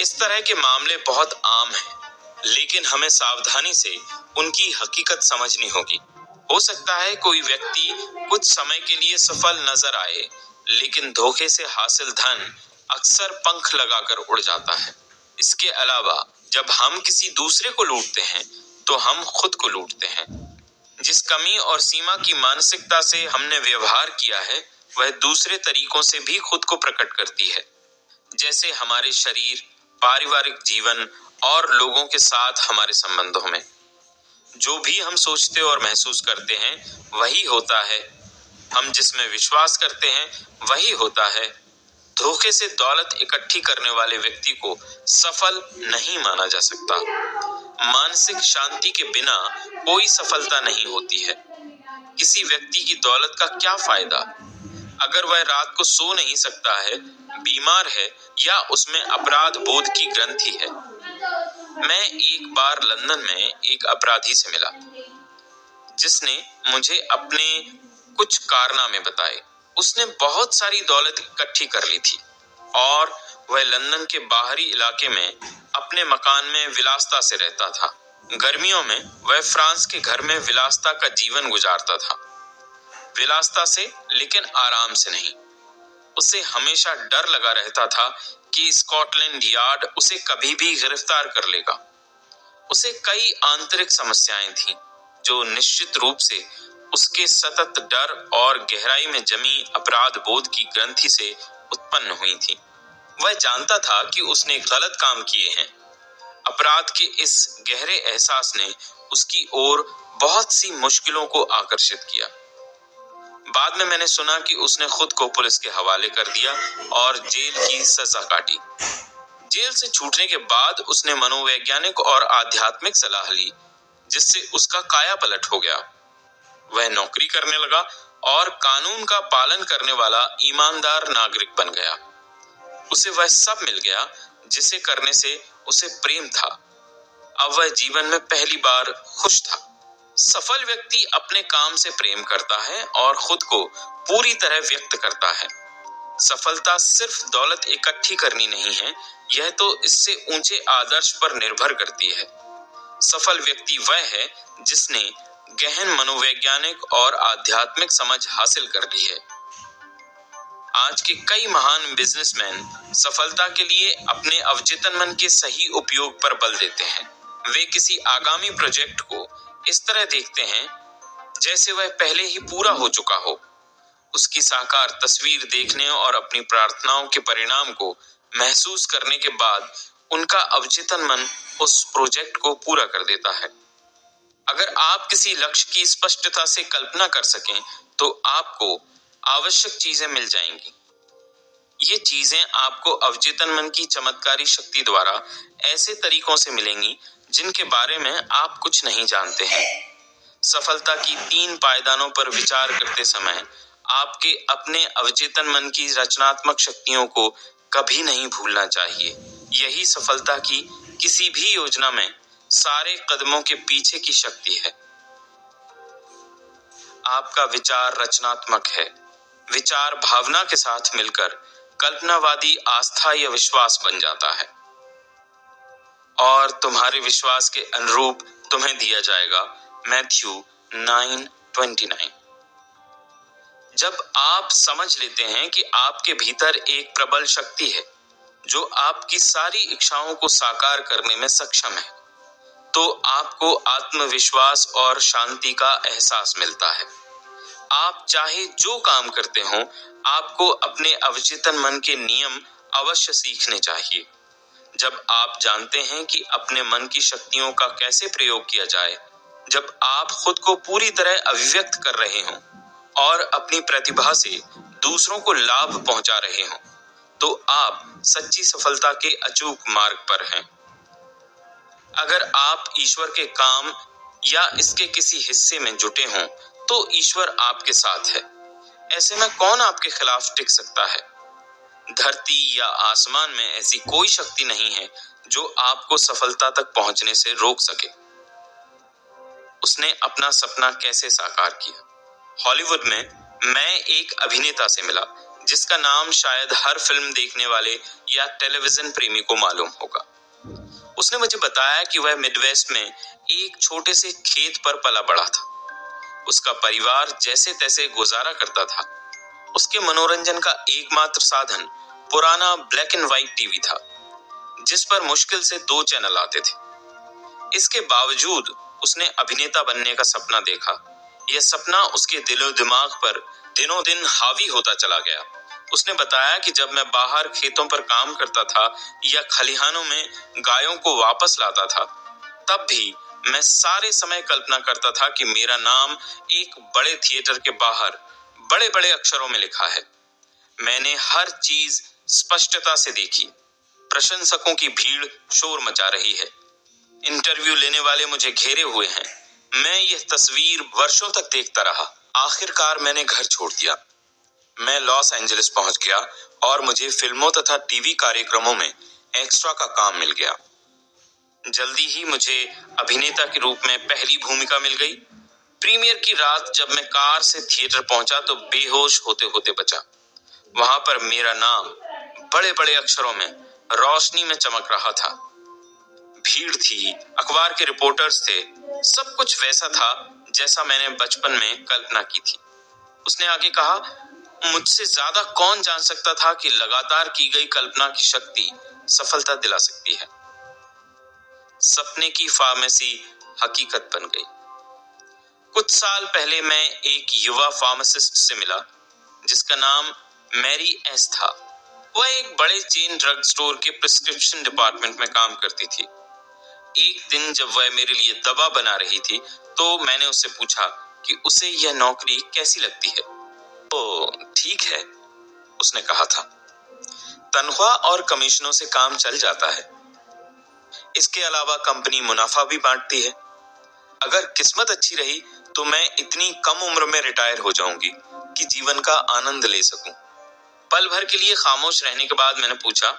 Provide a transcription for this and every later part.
इस तरह के मामले बहुत आम हैं, लेकिन हमें सावधानी से उनकी हकीकत समझनी होगी। हो सकता है कोई व्यक्ति कुछ समय के लिए सफल नजर आए, लेकिन धोखे से हासिल धन अक्सर पंख लगाकर उड़ जाता है। इसके अलावा जब हम किसी दूसरे को लूटते हैं, तो हम खुद को लूटते हैं। जिस कमी और सीमा की मानसिकता से हमने व्यवहार किया है, वह दूसरे तरीकों से भी खुद को प्रकट करती है, जैसे हमारे शरीर, पारिवारिक जीवन और लोगों के साथ हमारे संबंधों में। जो भी हम सोचते और महसूस करते हैं, वही होता है। हम जिसमें विश्वास करते हैं, वही होता है। धोखे से दौलत इकट्ठी करने वाले व्यक्ति को सफल नहीं माना जा सकता। मानसिक शांति के बिना कोई सफलता नहीं होती है। किसी व्यक्ति की दौलत का क्या फायदा अगर वह रात को सो नहीं सकता है, बीमार है या उसमें अपराध बोध की ग्रंथि है। मैं एक बार लंदन में एक अपराधी से मिला, जिसने मुझे अपने कुछ कारनामे बताए। उसने बहुत सारी दौलत इकट्ठी कर ली थी और वह लंदन के बाहरी इलाके में अपने मकान में विलासिता से रहता था। गर्मियों में वह फ्रांस के घर में विलासिता का जीवन गुजारता था। विलासिता से, लेकिन आराम से नहीं। उसे हमेशा डर लगा रहता था कि स्कॉटलैंड यार्ड उसे कभी भी गिरफ्तार कर लेगा। उसे कई आंतरिक समस्याएं थीं, जो निश्चित रूप से उसके सतत डर और गहराई में जमी अपराध बोध की ग्रंथि से उत्पन्न हुई थी। वह जानता था कि उसने गलत काम किए हैं। अपराध के इस गहरे एहसास ने उसकी ओर बहुत सी मुश्किलों को आकर्षित किया। बाद में मैंने सुना कि उसने खुद को पुलिस के हवाले कर दिया और जेल की सजा काटी। जेल से छूटने के बाद उसने मनोवैज्ञानिक और आध्यात्मिक सलाह ली, जिससे उसका कायापलट हो गया। वह नौकरी करने लगा और कानून का पालन करने वाला ईमानदार नागरिक बन गया। उसे वह सब मिल गया जिसे करने से उसे प्रेम था। अब वह जीवन में पहली बार खुश था। सफल व्यक्ति अपने काम से प्रेम करता है और खुद को पूरी तरह व्यक्त करता है। सफलता सिर्फ दौलत इकट्ठी करनी नहीं है, यह तो इससे ऊंचे आदर्श पर निर्भर करती है। सफल व्यक्ति वह है जिसने गहन मनोवैज्ञानिक और आध्यात्मिक समझ हासिल कर ली है। आज के कई महान बिजनेसमैन सफलता के लिए अपने अवचेतन मन के सही उपयोग पर बल देते हैं। वे किसी आगामी प्रोजेक्ट को इस तरह देखते हैं जैसे वह पहले ही पूरा हो चुका हो। उसकी साकार तस्वीर देखने और अपनी प्रार्थनाओं के परिणाम को महसूस करने के बाद उनका अवचेतन मन उस प्रोजेक्ट को पूरा कर देता है। अगर आप किसी लक्ष्य की स्पष्टता से कल्पना कर सकें, तो आपको आवश्यक चीजें मिल जाएंगी। ये चीजें आपको अवचेतन मन की चमत्कारी शक्ति द्वारा ऐसे तरीकों से मिलेंगी जिनके बारे में आप कुछ नहीं जानते हैं। सफलता की 3 पायदानों पर विचार करते समय आपके अपने अवचेतन मन की रचनात्मक शक्तियों को कभी नहीं भूलना चाहिए। यही सफलता की किसी भी योजना में सारे कदमों के पीछे की शक्ति है। आपका विचार रचनात्मक है। विचार भावना के साथ मिलकर कल्पनावादी आस्था या विश्वास बन जाता है और तुम्हारे विश्वास के अनुरूप तुम्हें दिया जाएगा। मैथ्यू 9:29। जब आप समझ लेते हैं कि आपके भीतर एक प्रबल शक्ति है जो आपकी सारी इच्छाओं को साकार करने में सक्षम है, तो आपको आत्मविश्वास और शांति का एहसास मिलता है। आप चाहे जो काम करते हो, आपको अपने अवचेतन मन के नियम अवश्य सीखने चाहिए। जब आप जानते हैं कि अपने मन की शक्तियों का कैसे प्रयोग किया जाए, जब आप खुद को पूरी तरह अभिव्यक्त कर रहे हों और अपनी प्रतिभा से दूसरों को लाभ पहुंचा रहे हों, तो आप सच्ची सफलता के अचूक मार्ग पर हैं। अगर आप ईश्वर के काम या इसके किसी हिस्से में जुटे हों, तो ईश्वर आपके साथ है। ऐसे में कौन आपके खिलाफ टिक सकता है? धरती या आसमान में ऐसी कोई शक्ति नहीं है जो आपको सफलता तक पहुंचने से रोक सके। उसने अपना सपना कैसे साकार किया? हॉलीवुड में मैं एक अभिनेता से मिला जिसका नाम शायद हर फिल्म देखने वाले या टेलीविजन प्रेमी को मालूम होगा। उसने मुझे बताया कि वह मिडवेस्ट में एक छोटे से खेत पर पला बड़ा था। उसका परिवार जैसे तैसे गुजारा करता था। उसके मनोरंजन का एकमात्र साधन पुराना ब्लैक एंड व्हाइट टीवी था, जिस पर मुश्किल से 2 चैनल आते थे। इसके बावजूद उसने अभिनेता बनने का सपना देखा। यह सपना उसके दिलो दिमाग पर दिनों दिन हावी होता चला गया। उसने बताया कि जब मैं बाहर खेतों पर काम करता था या खलिहानों में गायों को वापस लाता था, तब भी मैं सारे समय कल्पना करता था कि मेरा नाम एक बड़े थिएटर के बाहर बड़े बड़े अक्षरों में लिखा है। मैंने हर चीज स्पष्टता से देखी। प्रशंसकों की भीड़ शोर मचा रही है। इंटरव्यू लेने वाले मुझे घेरे हुए हैं। मैं यह तस्वीर वर्षों तक देखता रहा। आखिरकार मैंने घर छोड़ दिया। मैं लॉस एंजलिस पहुंच गया और मुझे फिल्मों तथा टीवी कार्यक्रमों में एक्स्ट्रा का काम मिल गया। जल्दी ही मुझे अभिनेता के रूप में पहली भूमिका मिल गई। प्रीमियर की रात जब मैं कार से थिएटर पहुंचा तो बेहोश होते होते बचा। वहां पर मेरा नाम बड़े बड़े अक्षरों में रोशनी में चमक रहा था। भीड़ थी, अखबार के रिपोर्टर्स थे, सब कुछ वैसा था जैसा मैंने बचपन में कल्पना की थी। उसने आगे कहा, मुझसे ज्यादा कौन जान सकता था कि लगातार की गई कल्पना की शक्ति सफलता दिला सकती है। सपने की फार्मेसी हकीकत बन गई। कुछ साल पहले मैं एक युवा फार्मासिस्ट से मिला जिसका नाम मैरी एस था। वह एक बड़े चेन ड्रग स्टोर के प्रिस्क्रिप्शन डिपार्टमेंट में काम करती थी। एक दिन जब वह मेरे लिए दवा बना रही थी तो मैंने उससे पूछा कि उसे यह नौकरी कैसी लगती है। तो ठीक है, उसने कहा था। तनख्वाह और कमीशनों से काम चल जाता है। इसके अलावा कंपनी मुनाफा भी बांटती है। अगर किस्मत अच्छी रही तो मैं इतनी कम उम्र में रिटायर हो जाऊंगी कि जीवन का आनंद ले सकूं। पल भर के लिए खामोश रहने के बाद मैंने पूछा,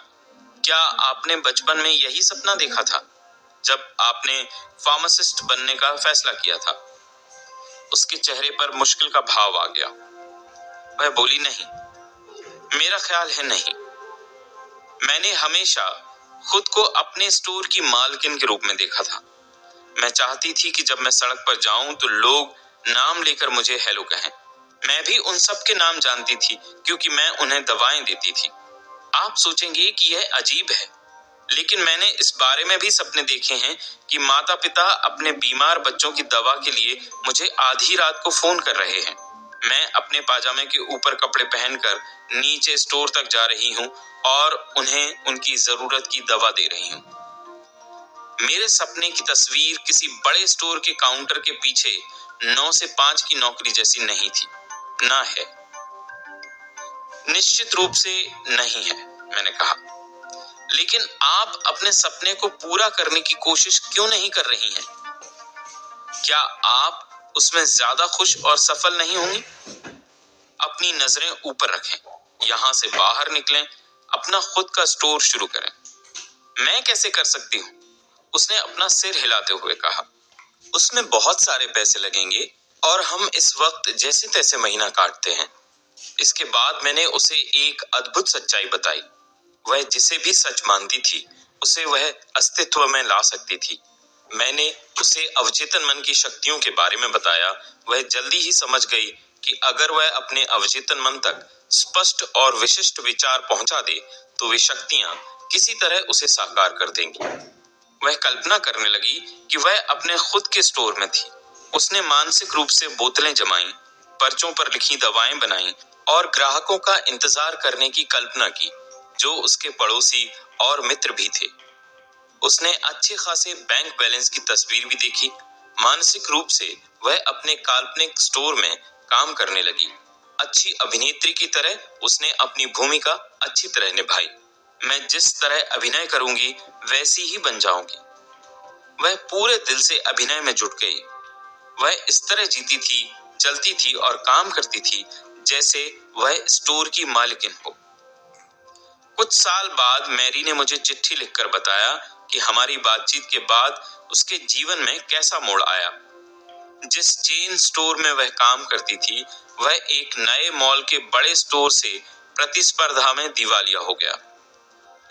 क्या आपने बचपन में यही सपना देखा था जब आपने फार्मासिस्ट बनने का फैसला किया था? उसके चेहरे पर मुश्किल का भाव आ गया। वह बोली, नहीं, मेरा ख्याल है नहीं। मैंने हमेशा खुद को अपने स्टोर की मालकिन के रूप में देखा था। मैं चाहती थी कि जब मैं सड़क पर जाऊं तो लोग नाम लेकर मुझे हेलो कहें। मैं भी उन सब के नाम जानती थी क्योंकि मैं उन्हें दवाएं देती थी। आप सोचेंगे कि यह अजीब है, लेकिन मैंने इस बारे में भी सपने देखे हैं कि माता पिता अपने बीमार बच्चों की दवा के लिए मुझे आधी रात को फोन कर रहे हैं। मैं अपने पाजामे के ऊपर कपड़े पहनकर नीचे स्टोर तक जा रही हूँ और उन्हें उनकी जरूरत की दवा दे रही हूँ। मेरे सपने की तस्वीर किसी बड़े स्टोर के काउंटर के पीछे 9 से 5 की नौकरी जैसी नहीं थी, ना है। निश्चित रूप से नहीं है, मैंने कहा। लेकिन आप अपने सपने को पूरा करने की कोशिश क्यों नहीं कर रही हैं? क्या आप उसमें ज्यादा खुश और सफल नहीं होंगी? अपनी नजरें ऊपर रखें, यहां से बाहर निकलें, अपना खुद का स्टोर शुरू करें। मैं कैसे कर सकती हूँ? उसने अपना सिर हिलाते हुए कहा। उसमें बहुत सारे पैसे लगेंगे और हम इस वक्त जैसे तैसे महीना काटते हैं। इसके बाद मैंने उसे एक अद्भुत सच्चाई बताई। वह जिसे भी सच मानती थी उसे वह अस्तित्व में ला सकती थी। मैंने उसे अवचेतन मन की शक्तियों के बारे में बताया। वह जल्दी ही समझ गई कि अगर वह अपने अवचेतन मन तक स्पष्ट और विशिष्ट विचार पहुंचा दे तो वे शक्तियां किसी तरह उसे साकार कर देंगी। वह कल्पना करने लगी कि वह अपने खुद के स्टोर में थी। उसने मानसिक रूप से बोतलें जमाईं, पर्चों पर लिखी दवाएं बनाईं और ग्राहकों का इंतजार करने की कल्पना की, जो उसके पड़ोसी और मित्र भी थे। उसने अच्छे खासे बैंक बैलेंस की तस्वीर भी देखी। मानसिक रूप से वह अपने काल्पनिक स्टोर में काम करने लगी। अच्छी अभिनेत्री की तरह उसने अपनी भूमिका अच्छी तरह निभाई। मैं जिस तरह अभिनय करूंगी वैसी ही बन जाऊंगी। वह पूरे दिल से अभिनय में जुट गई। वह इस तरह जीती थी, चलती थी और काम करती थी जैसे वह स्टोर की मालिकिन हो। कुछ साल बाद मैरी ने मुझे चिट्ठी लिखकर बताया कि हमारी बातचीत के बाद उसके जीवन में कैसा मोड़ आया। जिस चेन स्टोर में वह काम करती थी वह एक नए मॉल के बड़े स्टोर से प्रतिस्पर्धा में दिवालिया हो गया।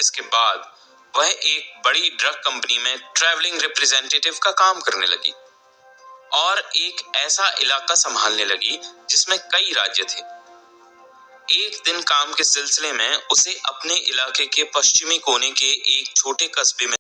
इसके बाद वह एक बड़ी ड्रग कंपनी में ट्रैवलिंग रिप्रेजेंटेटिव का काम करने लगी और एक ऐसा इलाका संभालने लगी जिसमें कई राज्य थे। एक दिन काम के सिलसिले में उसे अपने इलाके के पश्चिमी कोने के एक छोटे कस्बे में